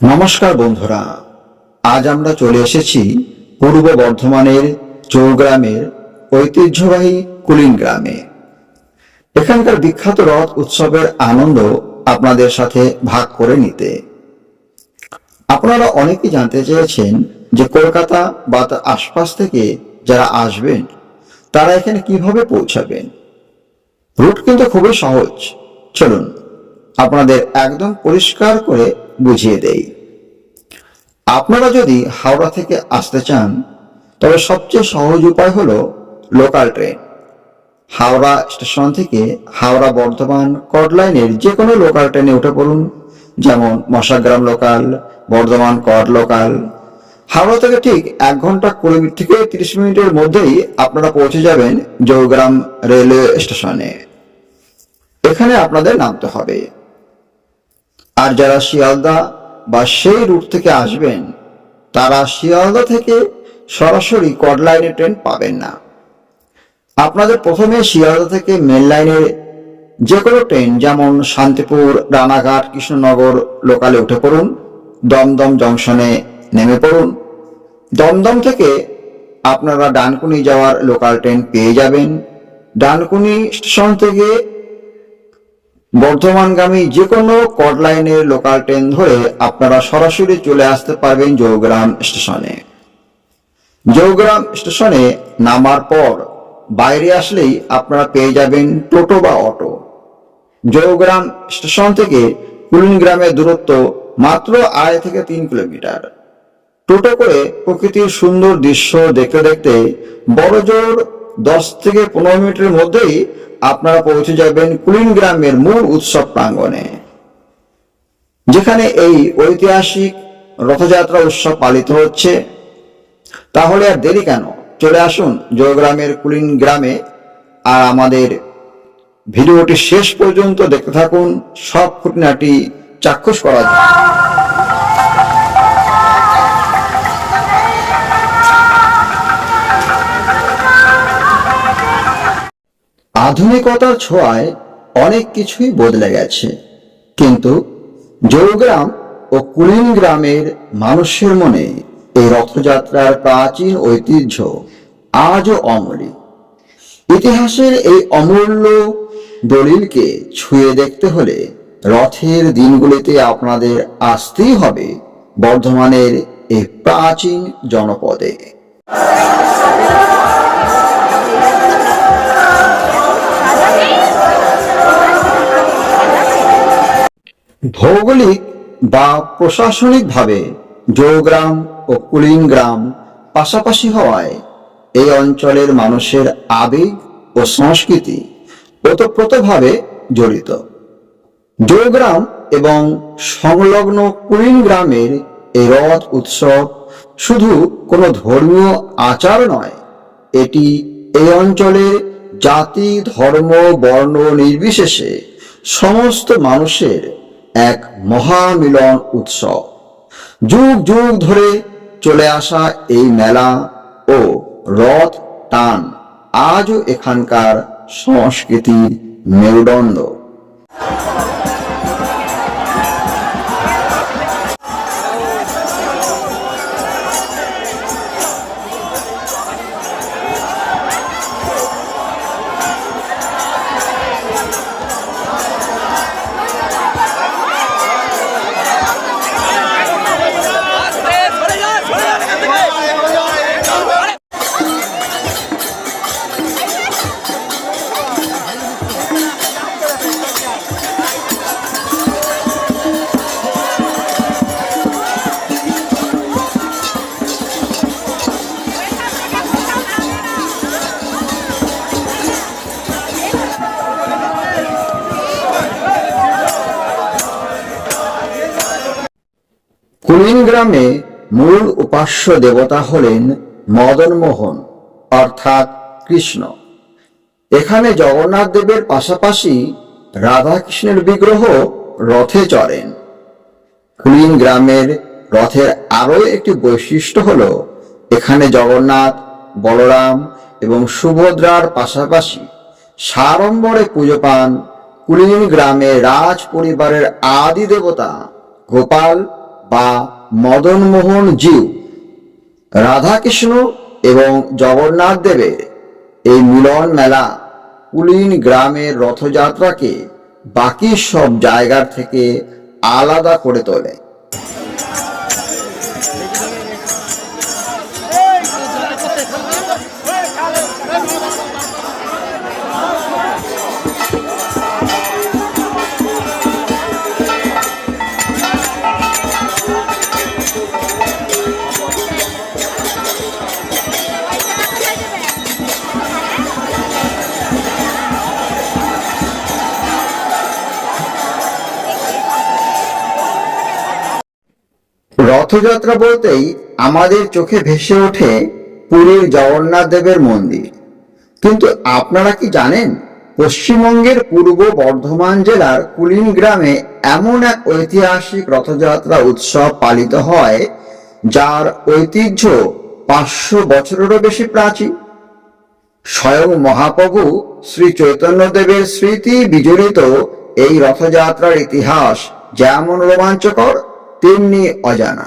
নমস্কার বন্ধুরা, আজ আমরা চলে এসেছি পূর্ব বর্ধমানের চৌগ্রামের ঐতিহ্যবাহী কুলিন গ্রামে। এখানকার বিখ্যাত রথ উৎসবের আনন্দ আপনাদের সাথে ভাগ করে নিতে। আপনারা অনেকেই জানতে চেয়েছেন যে কলকাতা বা তার আশপাশ থেকে যারা আসবেন তারা এখানে কিভাবে পৌঁছাবেন। রুট কিন্তু খুবই সহজ, চলুন আপনাদের একদম পরিষ্কার করে বুঝিয়ে দেই। আপনারা যদি হাওড়া থেকে আসতে চান তবে সবচেয়ে সহজ উপায় হলো লোকাল ট্রেন। হাওড়া স্টেশন থেকে হাওড়া বর্ধমান কর্ড লাইনের যে কোনো লোকাল ট্রেনে উঠে পড়ুন, যেমন Mashagram local, Bardhaman chord local. Howrah থেকে ঠিক 1 ঘন্টা 20 মিনিট থেকে 30 মিনিটের মধ্যেই আপনারা পৌঁছে যাবেন চৌগ্রাম রেলওয়ে স্টেশনে। এখানে আপনাদের নামতে হবে। আর যারা শিয়ালদা বা সেই রুট থেকে আসবেন তারা শিয়ালদা থেকে সরাসরি কর্ড লাইনে ট্রেন পাবেন না। আপনাদের প্রথমে শিয়ালদা থেকে মেন লাইনের যে কোনো ট্রেন, যেমন শান্তিপুর, রানাঘাট, কৃষ্ণনগর লোকালে উঠে পড়ুন, দমদম জংশনে নেমে পড়ুন। দমদম থেকে আপনারা ডানকুনি যাওয়ার লোকাল ট্রেন পেয়ে যাবেন। ডানকুনি স্টেশন থেকে বর্ধমানগামী যে কোনো কর্ড লাইনের লোকাল ট্রেন ধরে আপনারা সরাসরি চলে আসতে পারবেন চৌগ্রাম স্টেশনে। চৌগ্রাম স্টেশনে নামার পর বাইরে আসলেই আপনারা পেয়ে যাবেন টোটো বা অটো। চৌগ্রাম স্টেশন থেকে কুলিন গ্রামের দূরত্ব মাত্র 2.5 থেকে 3 কিলোমিটার। টোটো করে প্রকৃতির সুন্দর দৃশ্য দেখতে দেখতে বড়জোর 10 থেকে 15 মিনিটের মধ্যেই আপনারা পৌঁছে যাবেন কুলিন গ্রামের মূল উৎসব প্রাঙ্গণে, যেখানে এই ঐতিহাসিক রথযাত্রা উৎসব পালিত হচ্ছে। তাহলে আর দেরি কেন, চলে আসুন চৌগ্রামের কুলিন গ্রামে। আর আমাদের ভিডিওটি শেষ পর্যন্ত দেখতে থাকুন, সব খুঁটিনাটি চাক্ষুষ করা যায়। আধুনিকতার ছোঁয়ায় অনেক কিছুই বদলে গেছে, কিন্তু চৌগ্রাম ও কুলিন গ্রামের মানুষের মনে এই রথযাত্রার প্রাচীন ঐতিহ্য আজও অমলি। ইতিহাসের এই অমূল্য দলিলকে ছুঁয়ে দেখতে হলে রথের দিনগুলিতে আপনাদের আসতেই হবে বর্ধমানের এই প্রাচীন জনপদে। ভৌগোলিক বা প্রশাসনিকভাবে চৌগ্রাম ও কুলিন গ্রাম পাশাপাশি হওয়ায় এই অঞ্চলের মানুষের আবেগ ও সংস্কৃতি ওতপ্রোতভাবে জড়িত। চৌগ্রাম এবং সংলগ্ন কুলিন গ্রামের এই রথ উৎসব শুধু কোনো ধর্মীয় আচার নয়, এটি এই অঞ্চলের জাতি, ধর্ম, বর্ণ নির্বিশেষে সমস্ত মানুষের এক মহামিলন উৎসব। যুগ যুগ ধরে চলে আসা এই মেলা ও রথ টান আজও এখানকার সংস্কৃতির মেরুদণ্ড। কুলিন গ্রামে মূল উপাস্য দেবতা হলেন মদনমোহন অর্থাৎ কৃষ্ণ। এখানে জগন্নাথ দেবের পাশাপাশি রাধাকৃষ্ণের বিগ্রহ রথে চড়েন। কুলিন গ্রামের রথের আরো একটি বৈশিষ্ট্য হলো এখানে জগন্নাথ, বলরাম এবং সুভদ্রার পাশাপাশি সাড়ম্বরে পুজো পান কুলিন গ্রামের রাজ পরিবারের আদি দেবতা গোপাল ও বা মদনমোহন জিউ, রাধাকৃষ্ণ এবং জগন্নাথ দেবের এই মিলন মেলা কুলিন গ্রামের রথযাত্রাকে বাকি সব জায়গার থেকে আলাদা করে তোলে। রথযাত্রা বলতেই আমাদের চোখে ভেসে ওঠে পুরীর জগন্নাথ দেবের মন্দির। কিন্তু আপনারা কি জানেন, পশ্চিমবঙ্গের পূর্ব বর্ধমান জেলার কুলিন গ্রামে এমন এক ঐতিহাসিক রথযাত্রা উৎসব পালিত হয় যার ঐতিহ্য 500 বছরেরও বেশি প্রাচীন। স্বয়ং মহাপ্রভু শ্রী চৈতন্যদেবের স্মৃতি বিজড়িত এই রথযাত্রার ইতিহাস যেমন রোমাঞ্চকর তেমনি অজানা।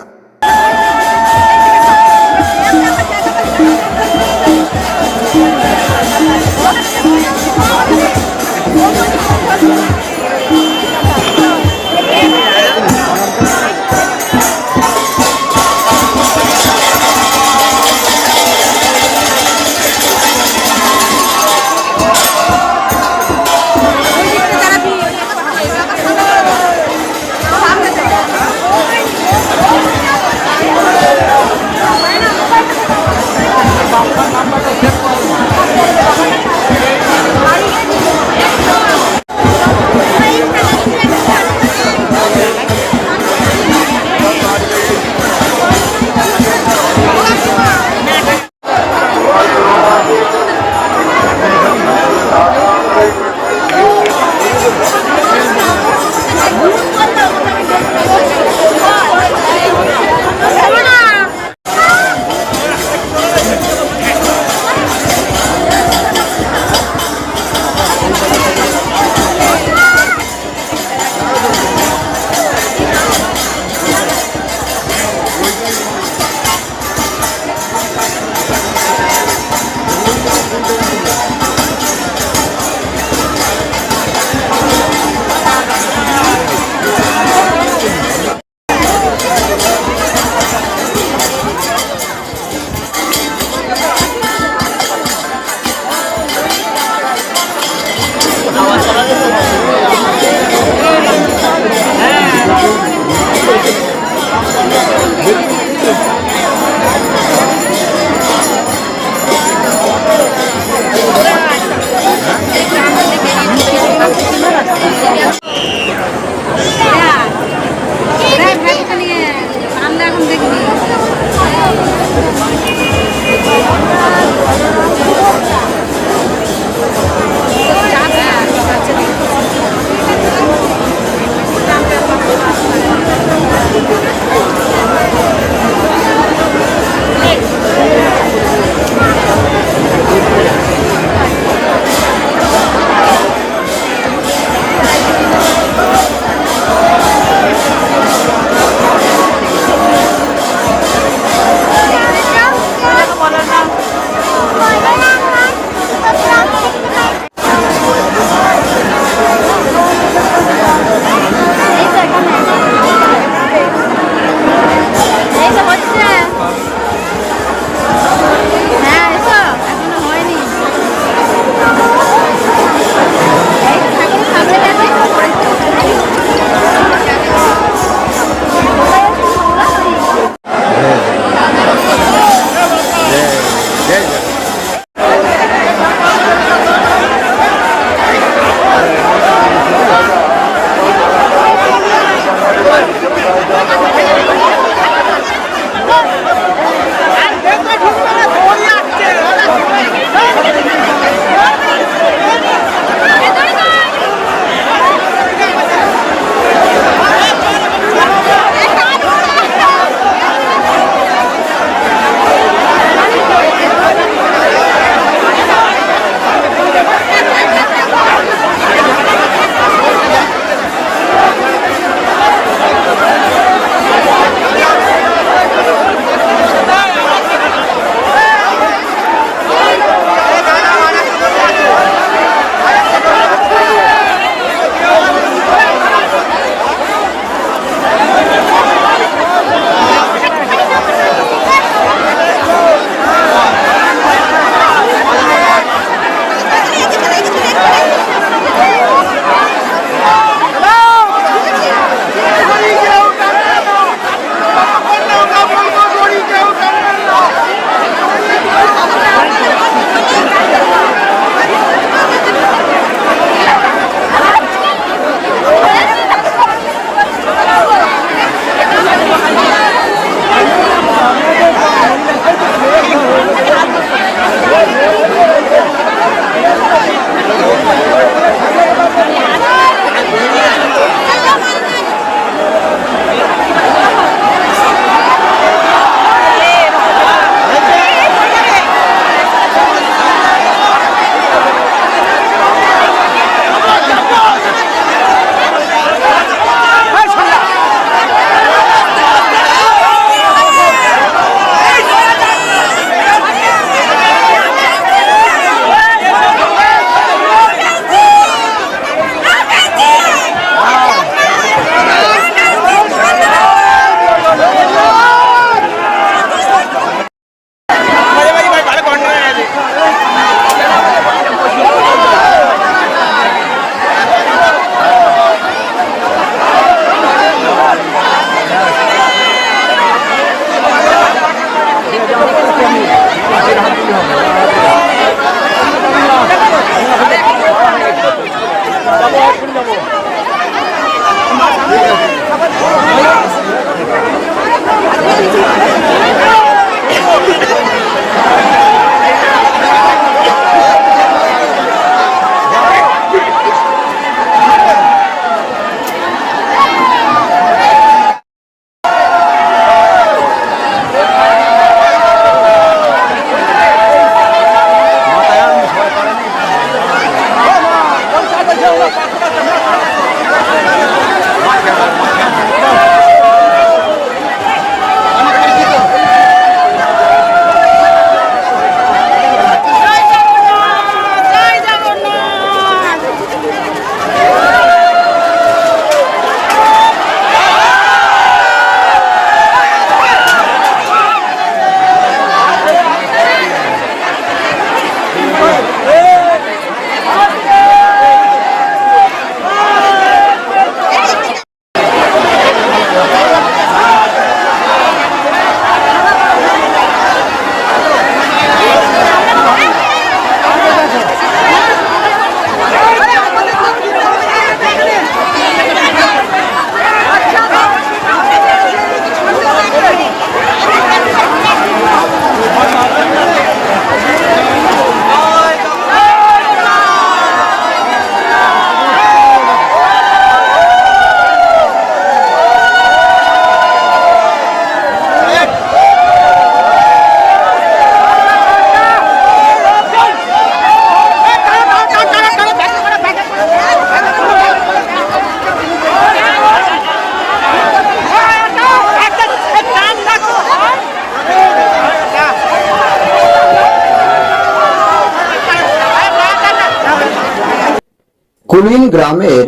কুলিন গ্রামের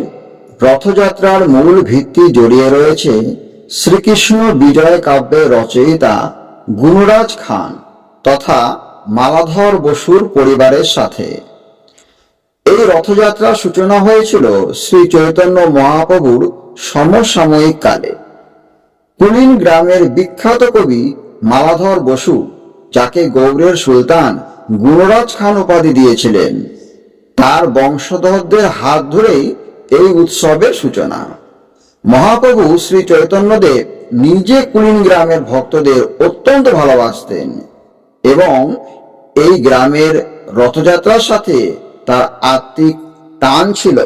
রথযাত্রার মূল ভিত্তি জড়িয়ে রয়েছে শ্রীকৃষ্ণ বিজয় কাব্যের রচয়িতা গুণরাজ খান তথা মালাধর বসুর পরিবারের সাথে। এই রথযাত্রার সূচনা হয়েছিল শ্রী চৈতন্য মহাপ্রভুর সমসাময়িক কালে। কুলিন গ্রামের বিখ্যাত কবি মালাধর বসু, যাকে গৌড়ের সুলতান গুণরাজ খান উপাধি দিয়েছিলেন, তার বংশধরদের হাত ধরেই এই উৎসবের সূচনা। মহাপ্রভু শ্রী চৈতন্যদেব নিজে কুলিন গ্রামের ভক্তদের অত্যন্ত ভালোবাসতেন এবং এই গ্রামের রথযাত্রার সাথে তার আত্মিক টান ছিল।